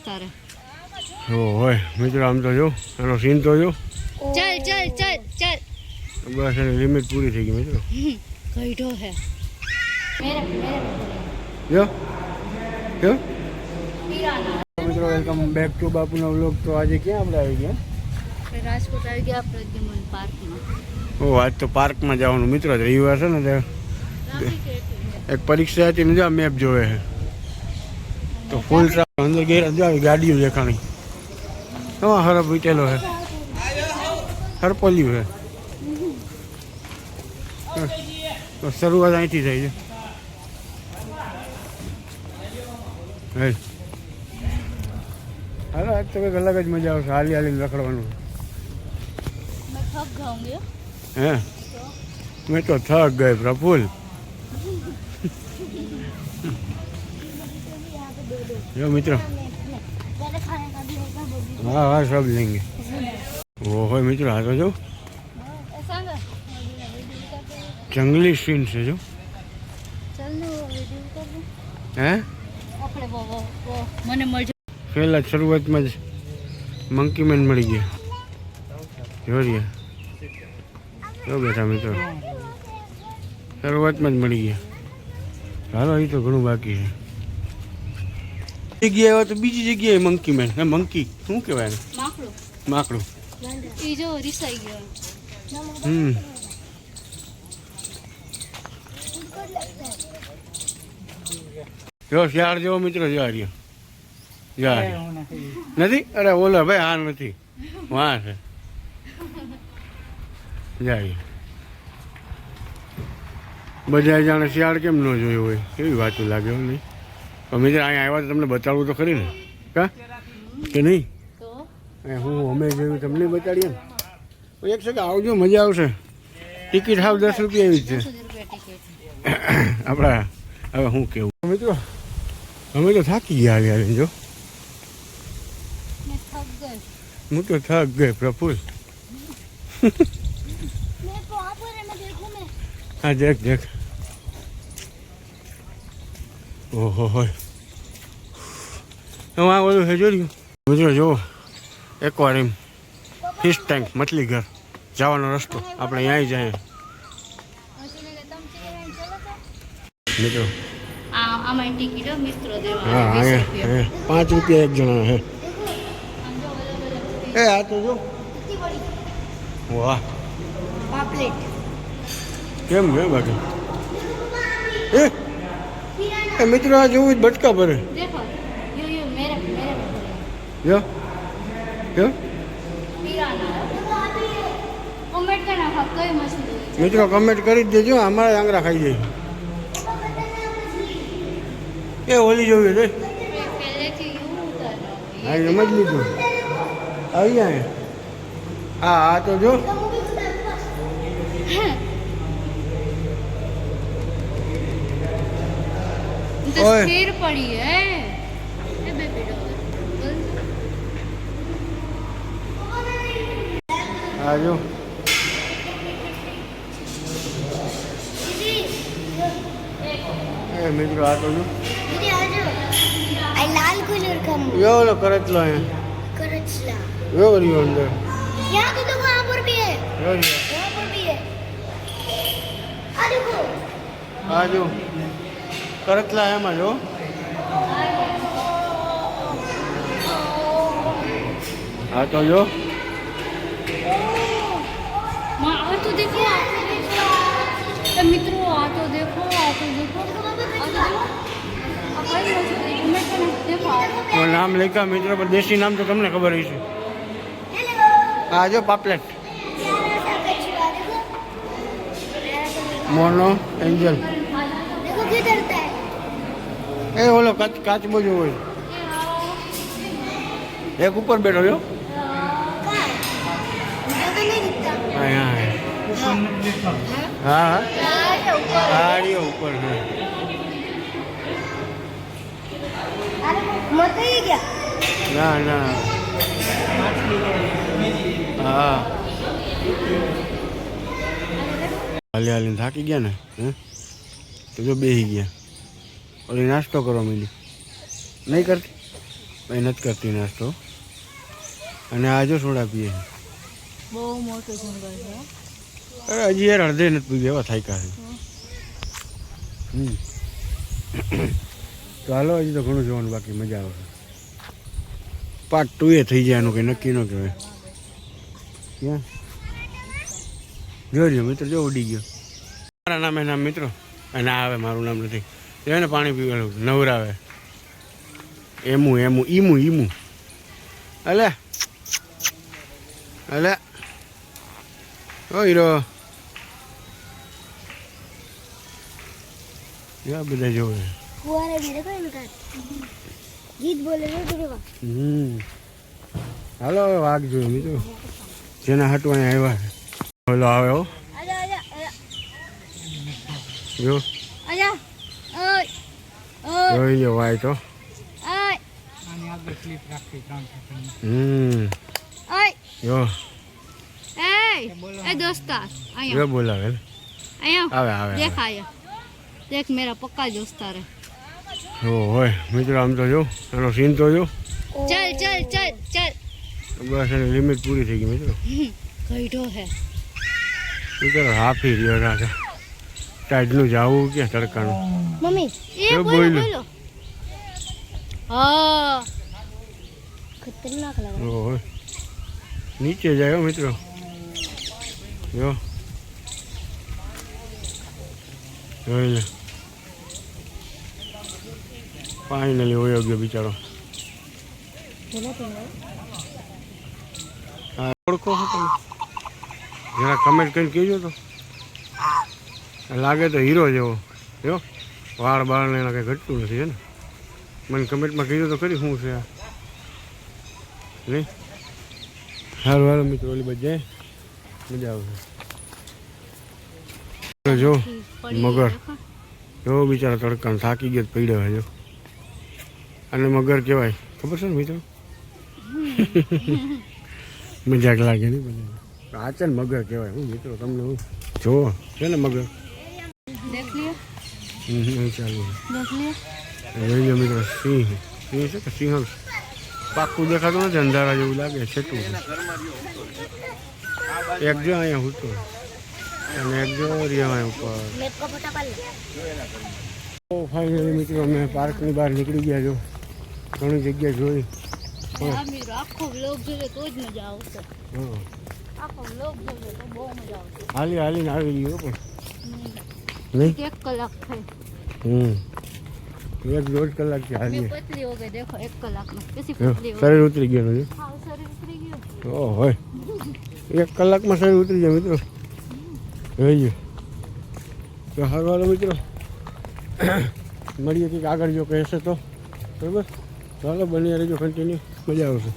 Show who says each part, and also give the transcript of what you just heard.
Speaker 1: તારે
Speaker 2: હોય મિત્રો આમ તો જો એનો સીન તો જો
Speaker 1: ચાલ ચાલ ચાલ ચાલ
Speaker 2: બસ એની લિમિટ પૂરી થઈ ગઈ મિત્રો
Speaker 1: કઈઢો હે મેરે
Speaker 2: જો જો મિત્રો વેલકમ બેક ટુ બાપુનો વ્લોગ. તો આજે ક્યાં આપણે આવી ગયા?
Speaker 1: રાજકોટ આવી ગયા પ્રદ્યુમન પાર્કમાં.
Speaker 2: ઓ આજ તો પાર્કમાં જવાનું મિત્રો. રવિવાર છે ને એક પરીક્ષા હતી ને મેપ જોવે છે તો ફૂલ અંદર ગયા ગાડીઓ દેખાણી. હા હરફ વીટેલો છે, હરપોલ્યું છે. તો શરૂઆત અહીંથી થઈ છે. હાલો આજ તો કંઈક અલગ જ મજા આવશે. હાલી હાલીને રખડવાનું. હે મેં તો થક ગઈ પ્રફુલ. જો મિત્રો हाँ हाँ सब लेंगे. वो हो मित्रों हाँ तो जो जंगली सीन से जो हैं पहला शुरुआत में मंकी मैन मળી ગયા. જોરિયા જો બેઠા મિત્રો શરૂઆતમાં જ મળી ગયા. હાલો એ તો ઘણું બાકી છે. જગ્યાએ હોય તો બીજી જગ્યાએ મંકી મેન. હે મંકી શું કહેવાય? માકડું. માકડું
Speaker 1: એ જો રિસાઈ ગયો.
Speaker 2: જો શિયાળ જેવો મિત્રો જા રહ્યો. જા નથી? અરે ઓલો ભાઈ હા નથી, વાં છે. જાય બધા જાણે શિયાળ કેમ ન જોયું હોય એવી વાતું લાગે નહીં. પણ મિત્રો અહીંયા આવ્યા તો તમને બતાડવું તો ખરી ને કા કે નહીં? હું અમે જોયું તમને બતાડીએ ને. એક સેકન્ડ આવજો, મજા આવશે. ટિકિટ હાવ 10 રૂપિયા એવી જ છે આપણા. હવે શું કેવું મિત્રો, અમે તો થાકી ગયા હાલી જો. હું તો થક ગઈ પ્રફુલ. હા દેખ દેખ. ઓહો હોય હું આ ઓલું છે જોયું મિત્રો. જુઓ એકવારિયમ, ફિશ ટેન્ક, મછલી ઘર જવાનો રસ્તો આપણે અહીંયા જાય મિત્રો.
Speaker 1: આમાં ટિકિટ મિત્રો
Speaker 2: હા અહીંયા 5 રૂપિયા એક જણા હે. એ આ તો જો વાહ
Speaker 1: પાપલેટ
Speaker 2: કેમ છે બાકી? એ મિત્રો આ જોવું જ બટકા ભરે.
Speaker 1: देखो यो यो मेरे मेरे
Speaker 2: જો જો
Speaker 1: कमेंट करना था कोई मछली
Speaker 2: મિત્રો કમેન્ટ કરી જ દેજો. અમારે આંગળા ખાઈ જાય. એ ઓલી જોવી રે.
Speaker 1: પહેલેથી એવું ઉતારો.
Speaker 2: હા એમ જ લીધું. આવી જાય. હા આ તો જો
Speaker 1: तो स्थिर पड़ी है ये बेबी डॉल.
Speaker 2: હા જો એ મિત્રો આ તો જો
Speaker 3: दीदी आ जाओ. आई लाल कलर का
Speaker 2: યો ઓલો કરચલો હે
Speaker 3: करचला.
Speaker 2: યો રહ્યો અંદર.
Speaker 3: यहाँ तो देखो, यहाँ पर भी है,
Speaker 2: યો રહ્યો.
Speaker 3: यहाँ पर भी है. आ देखो.
Speaker 2: હા જો કરચલા એમાં જો. હા તો જો
Speaker 1: मां आ तो देखो तो मित्रों आ तो देखो आ तो देखो आ तो देखो कमेंट करना देखो
Speaker 2: તો નામ લખ્યા મિત્રો, પણ દેશી નામ તો તમને ખબર હશે.
Speaker 3: हेलो.
Speaker 2: હા જો પાપલેટ,
Speaker 3: प्यारा सा कछुआ देखो.
Speaker 2: Mono Angel.
Speaker 3: देखो किधर है.
Speaker 2: એ ઓલો કાચબો જો હોય એક ઉપર બેઠો જો.
Speaker 3: कहाँ? मुझे तो नहीं दिखता.
Speaker 2: હા હા હા હા રહ્યો ઉપર.
Speaker 3: मत ही क्या?
Speaker 2: ના ના હા હાલી હાલીને થાકી ગયા ને હે તો જો બેસી ગયા. ઓલી નાસ્તો કરવા માંડી નહીં કરતી. એ નથી કરતી નાસ્તો. અને આ જો સોડા પીએ છે.
Speaker 1: બહુ મોટું જંગલ છે.
Speaker 2: અરે હજી યાર અડધે નથી પી એવા થાક્યા છે. તો હાલો હજી તો ઘણું જોવાનું બાકી મજા આવશે. પાર્ટ 2 એ થઈ જાય એનું કંઈ નક્કી ન કહેવાય. ક્યાં જોજો મિત્ર જો ઉડી ગયો. મારા નામે નામ મિત્રો અને આવે મારું નામ નથી એને પાણી પીવાનું નવરાવે. ઈમુ અલે ઓ હીરો બધા જોવે.
Speaker 3: ફુવારે भी देखो इनका गीत बोले तो देखो
Speaker 2: હાલો હવે વાઘ જોયું મિત્રો જેના હાટું અહીંયા આવ્યા છે. ઓલો આવે હો
Speaker 3: आजा आजा आजा
Speaker 2: જો
Speaker 1: આજા ઓય
Speaker 2: જોઈ લો વાય તો.
Speaker 1: ઓય ઓય
Speaker 2: જો
Speaker 1: એ દોસ્તાર
Speaker 2: જો
Speaker 1: અહીંયા
Speaker 2: બોલાવે
Speaker 1: અહીંયા
Speaker 2: આવે આવે
Speaker 1: દેખ આયા દેખ મેરા પક્કા દોસ્તાર હે.
Speaker 2: હોય મિત્રો આમ તો જો એનો સીન તો જો
Speaker 1: ચલ ચલ ચલ ચલ
Speaker 2: બસ એની લિમિટ પૂરી થઈ ગઈ મિત્રો.
Speaker 1: ગઈઢો હે
Speaker 2: મિત્રો હાફી રહ્યો રાજા ટાઈડનું જાવું ક્યાં તડકાનું.
Speaker 3: मम्मी
Speaker 1: એ
Speaker 2: જો
Speaker 1: બોલો
Speaker 2: બોલ્યું.
Speaker 1: બોલો હા
Speaker 3: खतरनाक लग रहा
Speaker 2: હોય નીચે જાય હો મિત્રો જો જોઈ લે ફાઇનલી વયો ગયો બિચારો. હા ઓળખો છો તમે જરા કમેન્ટ કરીને કહેજો તો. લાગે તો હીરો જેવો જો વાળ બાળને એના કંઈ ઘટતું નથી હે ને. મને કમેન્ટમાં કહેજો તો ખરી શું છે આ નહીં. સારું હાલો મિત્રો ઓલી બાજુ જાય મજા આવશે. જો મગર જો બિચારા તડકાને થાકી ગયો પડ્યો હોય જો. અને મગર કહેવાય ખબર છે ને મિત્રો મજાક લાગે નહીં બધા આ છે ને મગર કહેવાય. હું મિત્રો તમને હું જો છે ને મગર
Speaker 1: દેખ લિયો
Speaker 2: ચાલુ
Speaker 1: દેખ લિયો
Speaker 2: જોઈ લો મિત્રો સિંહ સિંહ છે કે સિંહ પાક્કું દેખાતું નથી અંધારા જેવું લાગે છેટું. એક જો અહીંયા હૂતો અને એક જો રહ્યા ઉપર.
Speaker 3: मेप का फोटा पाल
Speaker 2: તો ફાઇનલી મિત્રો અમે પાર્કની બહાર નીકળી ગયા જો. ઘણી જગ્યા જોઈ.
Speaker 1: આ મિત્રો આખો વ્લોગ જોઈએ તો જ મજા આવશે.
Speaker 2: હા
Speaker 1: આખો વ્લોગ જોઈએ તો બહુ મજા આવશે.
Speaker 2: હાલીને આવી ગયો પણ નહીં.
Speaker 1: 1 કલાક થઈ.
Speaker 2: 1-1.5 કલાકથી
Speaker 1: मैं
Speaker 2: હાલીએ.
Speaker 1: पतली हो गई देखो 1 कलाक में कैसी
Speaker 2: જો,
Speaker 1: पतली हो
Speaker 2: શરીર ઉતરી ગયું છે.
Speaker 1: हाँ शरीर उतरी गयो
Speaker 2: ઓ હોય 1 કલાકમાં શરીર ઉતરી જાય મિત્રો જોઈ લો. તો સારું હાલો મિત્રો મળીએ કંઈક આગળ જો કહેશે તો બરાબર. ચાલો બની રહેજો કન્ટિન્યુ મજા આવશે.